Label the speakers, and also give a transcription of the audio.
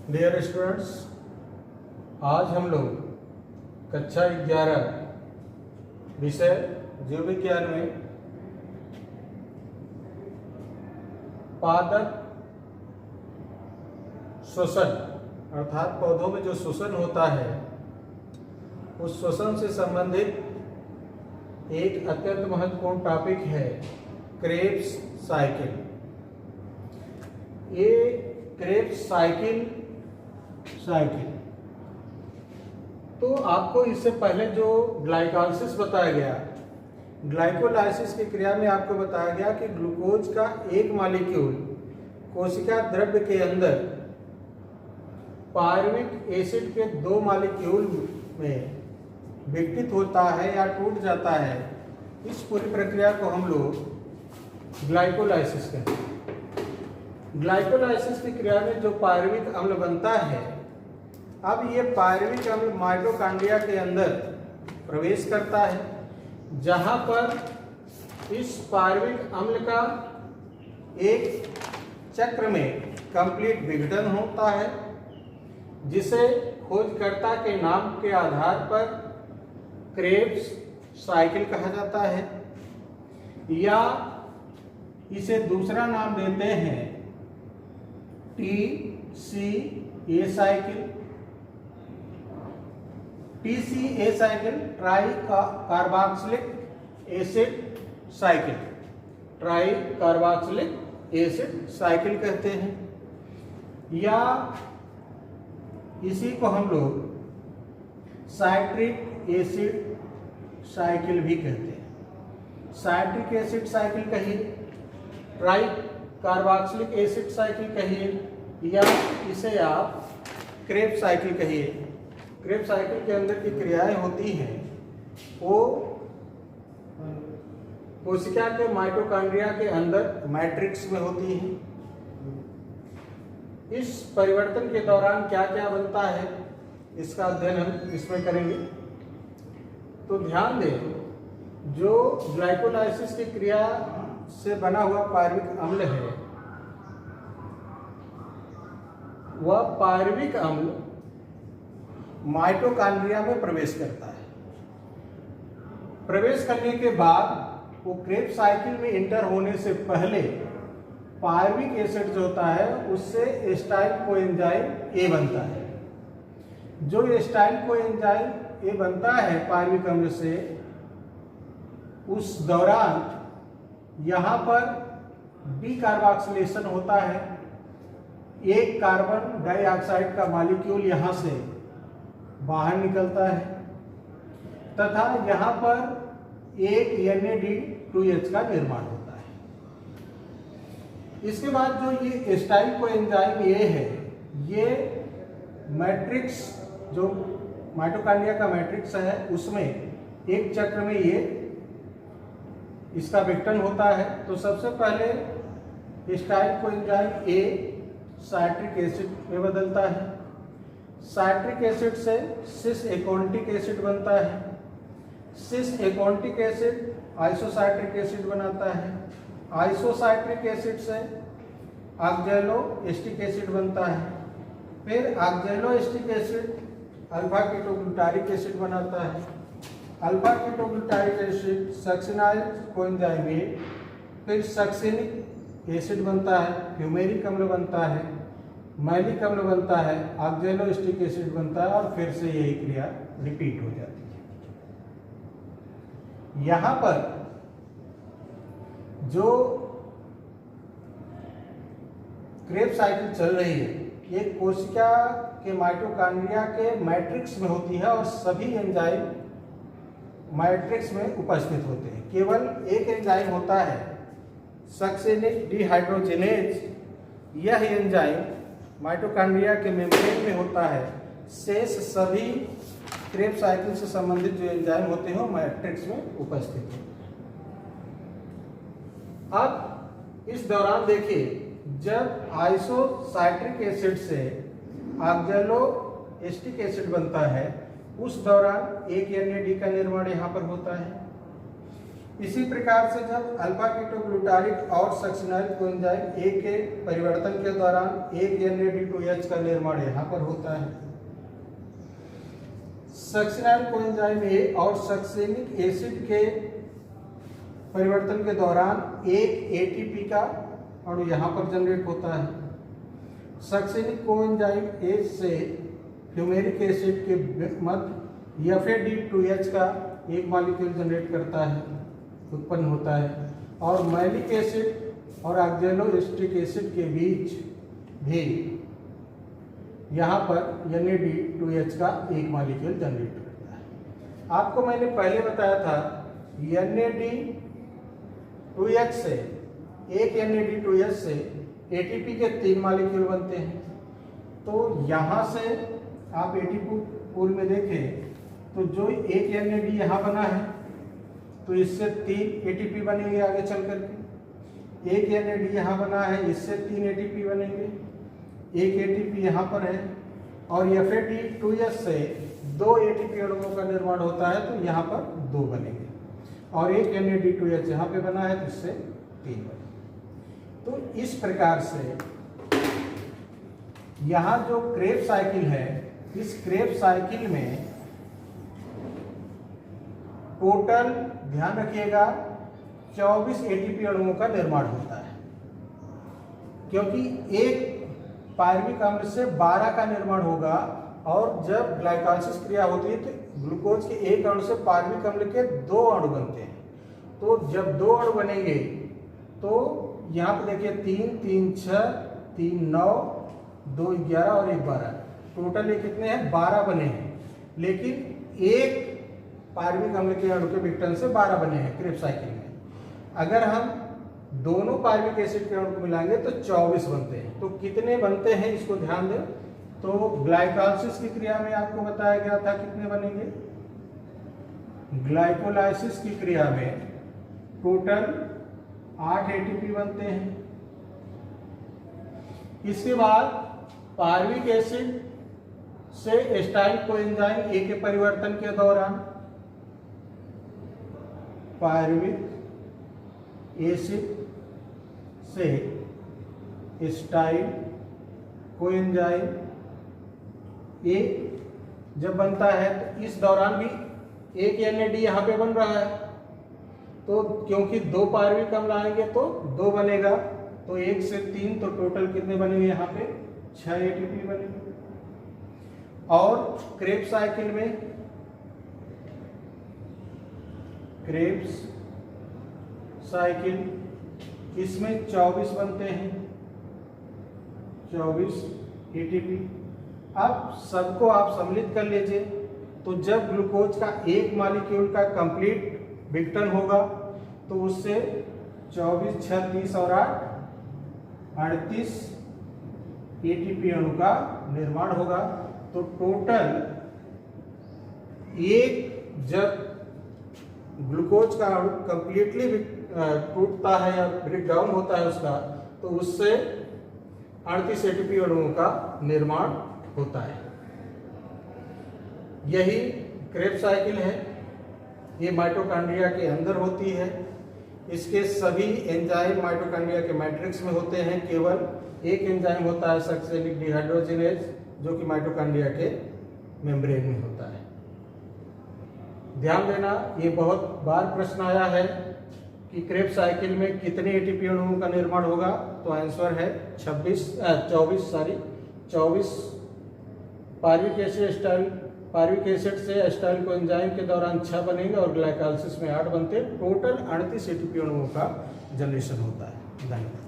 Speaker 1: Dear students, आज हम लोग कक्षा 11 विषय जीव विज्ञान में पादप श्वसन अर्थात पौधों में जो श्वसन होता है उस श्वसन से संबंधित एक अत्यंत महत्वपूर्ण टॉपिक है क्रेब्स साइकिल। ये क्रेब्स साइकिल तो आपको इससे पहले जो ग्लाइकोलाइसिस बताया गया, ग्लाइकोलाइसिस की क्रिया में आपको बताया गया कि ग्लूकोज का एक मॉलिक्यूल कोशिका द्रव्य के अंदर पायरुविक एसिड के दो मॉलिक्यूल में विघटित होता है या टूट जाता है। इस पूरी प्रक्रिया को हम लोग ग्लाइकोलाइसिस कहते हैं। ग्लाइकोलाइसिस की क्रिया में जो पायरुविक अम्ल बनता है, अब ये पायरुविक अम्ल माइटोकॉन्ड्रिया के अंदर प्रवेश करता है, जहां पर इस पायरुविक अम्ल का एक चक्र में कंप्लीट विघटन होता है, जिसे खोजकर्ता के नाम के आधार पर क्रेब्स साइकिल कहा जाता है, या इसे दूसरा नाम देते हैं TCA cycle. TCA cycle try carboxylic acid cycle, try carboxylic acid cycle कहते हैं, या इसी को हम लोग साइट्रिक एसिड साइकिल भी कहते हैं। साइट्रिक एसिड साइकिल कहिए, ट्राई कार्बोक्सिलिक एसिड साइकिल कहिए, या इसे आप क्रेब्स साइकिल कहिए। क्रेब्स साइकिल के अंदर की क्रियाएं होती हैं वो कोशिका के माइटोकॉन्ड्रिया के अंदर मैट्रिक्स में होती हैं। इस परिवर्तन के दौरान क्या क्या बनता है, इसका अध्ययन हम इसमें करेंगे। तो ध्यान दें, जो ग्लाइकोलाइसिस की क्रिया से बना हुआ पायरुविक अम्ल है, वह पायरुविक अम्ल माइटोकॉन्ड्रिया में प्रवेश करता है। प्रवेश करने के बाद वो क्रेब्स साइकिल में इंटर होने से पहले पायरुविक एसिड जो होता है उससे एस्टाइल कोएंजाइम ए बनता है। जो एस्टाइल कोएंजाइम ए बनता है पायरुविक अम्ल से, उस दौरान यहाँ पर डीकार्बोक्सिलेशन होता है। एक कार्बन डाइऑक्साइड का मॉलिक्यूल यहाँ से बाहर निकलता है तथा यहाँ पर एक NAD2H का निर्माण होता है। इसके बाद जो ये एस्टाइल कोएंजाइम ए है, ये मैट्रिक्स जो माइटोकॉन्ड्रिया का मैट्रिक्स है उसमें एक चक्र में ये इसका विघटन होता है। तो सबसे पहले acetyl coenzyme A citric acid में बदलता है। साइट्रिक एसिड से सिस एकोनिक एसिड बनता है। सिस एकोनिक एसिड आइसोसाइट्रिक एसिड बनाता है। आइसोसाइट्रिक एसिड से ऑक्जेलो एस्टिक एसिड बनता है। फिर ऑक्जेलो acetic acid alpha ketoglutaric acid बनाता है। Alpha ketoglutaric acid succinyl coenzyme A, फिर सक्सिनिक एसिड बनता है, फ्यूमेरिक अम्ल बनता है, मैलिक अम्ल बनता है, ऑक्जेलो एस्टिक एसिड बनता है, और फिर से यही क्रिया रिपीट हो जाती है। यहां पर जो क्रेब्स साइकिल चल रही है, ये कोशिका के माइटोकॉन्ड्रिया के मैट्रिक्स में होती है और सभी एंजाइम मैट्रिक्स में उपस्थित होते हैं। केवल एक एंजाइम होता है सक्सिनिक डिहाइड्रोजिनेज। यह एंजाइम माइटोकॉन्ड्रिया के मेम्ब्रेन में होता है। शेष सभी क्रेब्स साइकिल से संबंधित जो एंजाइम होते हैं वो मैट्रिक्स में उपस्थित हैं। अब इस दौरान देखिए, जब आइसोसाइट्रिक एसिड से ऑक्जेलो एस्टिक एसिड बनता है, उस दौरान एक NAD का निर्माण यहाँ पर होता है। इसी प्रकार से जब अल्फा कीटोग्लूटारिक और सक्सिनाइल कोएंजाइम ए के परिवर्तन के दौरान एक NAD2H का निर्माण यहाँ पर होता है। सक्सिनाइल कोएंजाइम ए और सक्सेनिक एसिड के परिवर्तन के दौरान एक ATP का अणु यहाँ पर जनरेट होता है। सक्सेनिक कोएंजाइम ए से फ्यूमेरिक एसिड के मध्य FAD2H का एक मॉलिक्यूल जनरेट करता है, उत्पन्न होता है, और मैलिक एसिड और ऑक्जेलोएस्टिक एसिड के बीच भी यहाँ पर NAD2H का एक मॉलिक्यूल जनरेट करता है। आपको मैंने पहले बताया था NAD2H से एक NAD2H से ATP के 3 मॉलिक्यूल बनते हैं। तो यहाँ से आप ATP पूल में देखें तो जो एक NAD यहाँ बना है तो इससे 3 ATP बनेंगे आगे चल करके। एक NAD यहाँ बना है, इससे 3 ATP बनेंगे, एक ATP यहाँ पर है, और FAD2H से 2 ATP अणुओं का निर्माण होता है तो यहाँ पर 2 बनेंगे, और एक NAD2H यहाँ पे बना है तो इससे 3 बनेंगे। तो इस प्रकार से यहाँ जो क्रेब्स साइकिल है, इस क्रेब्स साइकिल में टोटल ध्यान रखिएगा 24 ATP अणुओं का निर्माण होता है, क्योंकि एक पायरुविक अम्ल से 12 का निर्माण होगा, और जब ग्लाइकोलाइसिस क्रिया होती है तो ग्लूकोज के एक अणु से पायरुविक अम्ल के 2 अणु बनते हैं। तो जब 2 अणु बनेंगे तो यहाँ पे देखिए 3, 3, 6, 3, 9, 2, 11 और 1, 12, टोटल ये कितने हैं? 12 बने हैं। लेकिन एक पायरुविक अम्ल के अणु के विघटन से 12 बने हैं क्रेब्स साइकिल में। अगर हम दोनों पायरुविक एसिड के अणु को मिलाएंगे तो 24 बनते हैं। तो कितने बनते हैं इसको ध्यान दें। तो ग्लाइकोलाइसिस की क्रिया में आपको बताया गया था कितने बनेंगे। ग्लाइकोलाइसिस की क्रिया में टोटल 8 ATP बनते हैं। इसके बाद पायरुविक एसिड से एस्टाइल कोएंजाइम ए के परिवर्तन के दौरान पायरुविक एसिड से एस्टाइल कोएंजाइम ए जब बनता है तो इस दौरान भी एक NAD यहाँ पे बन रहा है। तो क्योंकि 2 पायरुविक अम्ल आएंगे तो 2 बनेगा, तो 1 से 3 तो टोटल कितने बनेंगे यहाँ पे? 6 ATP बनेंगे। और क्रेब्स साइकिल में क्रेब्स साइकिल इसमें 24 बनते हैं, 24 ATP। अब सबको आप सम्मिलित कर लीजिए। तो जब ग्लूकोज का एक मॉलिक्यूल का कंप्लीट विघटन होगा तो उससे 24, 6, 30 और 8, 38 ATP अणु का निर्माण होगा। तो टोटल एक जब ग्लूकोज का अणु कंप्लीटली टूटता है या ब्रेक डाउन होता है उसका, तो उससे 38 ATP अणुओं का निर्माण होता है। यही क्रेब्स साइकिल है। ये माइटोकॉन्ड्रिया के अंदर होती है। इसके सभी एंजाइम माइटोकॉन्ड्रिया के मैट्रिक्स में होते हैं। केवल एक एंजाइम होता है सक्सेनिक डिहाइड्रोजिनेज, जो कि माइटोकॉन्ड्रिया के मेम्ब्रेन में होता है। ध्यान देना, ये बहुत बार प्रश्न आया है कि क्रेब्स साइकिल में कितने ATP अणुओं का निर्माण होगा। तो आंसर है 24 पायरुविक एसिड से एस्टाइल कोएंजाइम के दौरान 6 बनेंगे और ग्लाइकोलाइसिस में 8 बनते। टोटल 38 ATP अणुओं का जनरेशन होता है। धन्यवाद।